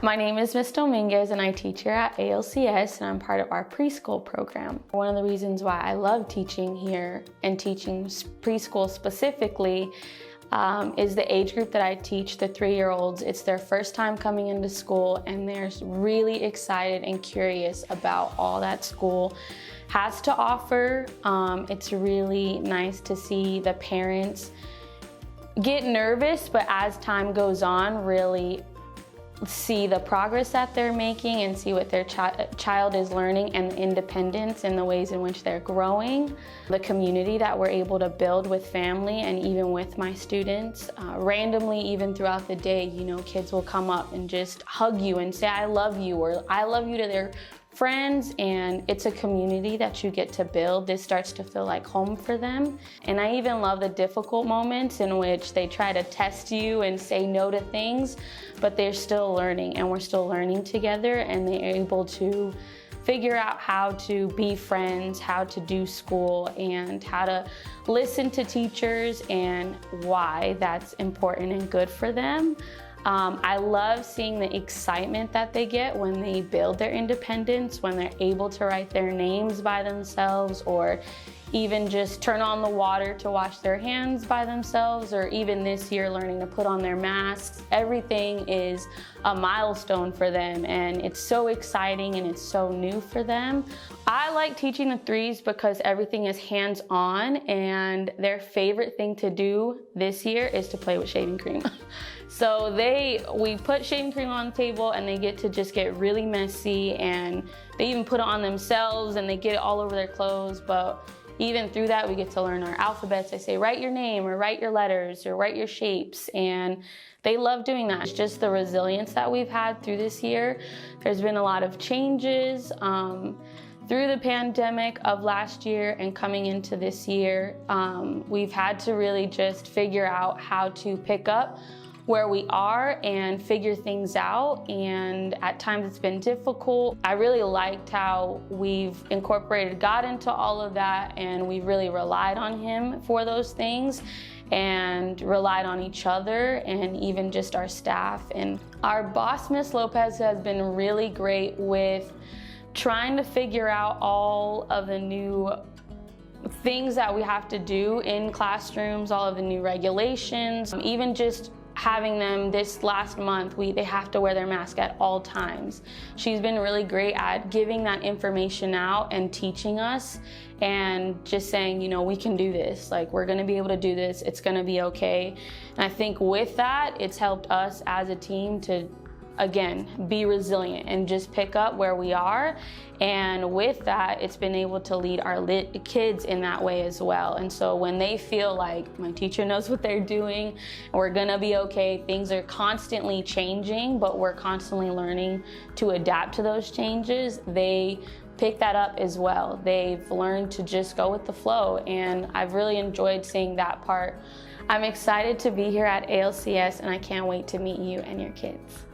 My name is Miss Dominguez and I teach here at ALCS and I'm part of our preschool program. One of the reasons why I love teaching here and teaching preschool specifically is the age group that I teach, the 3-year-olds. It's their first time coming into school and they're really excited and curious about all that school has to offer. It's really nice to see the parents get nervous, but as time goes on, really see the progress that they're making and see what their child is learning and the independence and the ways in which they're growing. The community that we're able to build with family and even with my students. Randomly, even throughout the day, kids will come up and just hug you and say, I love you, or I love you to their friends, and it's a community that you get to build. This starts to feel like home for them. And I even love the difficult moments in which they try to test you and say no to things, but they're still learning and we're still learning together, and they're able to figure out how to be friends, how to do school, and how to listen to teachers and why that's important and good for them. I love seeing the excitement that they get when they build their independence, when they're able to write their names by themselves, or even just turn on the water to wash their hands by themselves, or even this year learning to put on their masks. Everything is a milestone for them, and it's so exciting and it's so new for them. I like teaching the 3s because everything is hands-on, and their favorite thing to do this year is to play with shaving cream. So we put shaving cream on the table and they get to just get really messy, and they even put it on themselves and they get it all over their clothes. But even through that, we get to learn our alphabets. I say, write your name or write your letters or write your shapes. And they love doing that. It's just the resilience that we've had through this year. There's been a lot of changes through the pandemic of last year and coming into this year. We've had to really just figure out how to pick up where we are and figure things out, and at times it's been difficult. I really liked how we've incorporated God into all of that, and we've really relied on Him for those things and relied on each other and even just our staff. And our boss, Miss Lopez, has been really great with trying to figure out all of the new things that we have to do in classrooms, all of the new regulations, even just having them this last month, they have to wear their mask at all times. She's been really great at giving that information out and teaching us and just saying, we can do this. Like, we're gonna be able to do this. It's gonna be okay. And I think with that, it's helped us as a team to, again, be resilient and just pick up where we are. And with that, it's been able to lead our kids in that way as well. And so when they feel like my teacher knows what they're doing and we're gonna be okay, things are constantly changing, but we're constantly learning to adapt to those changes, they pick that up as well. They've learned to just go with the flow, and I've really enjoyed seeing that part. I'm excited to be here at ALCS, and I can't wait to meet you and your kids.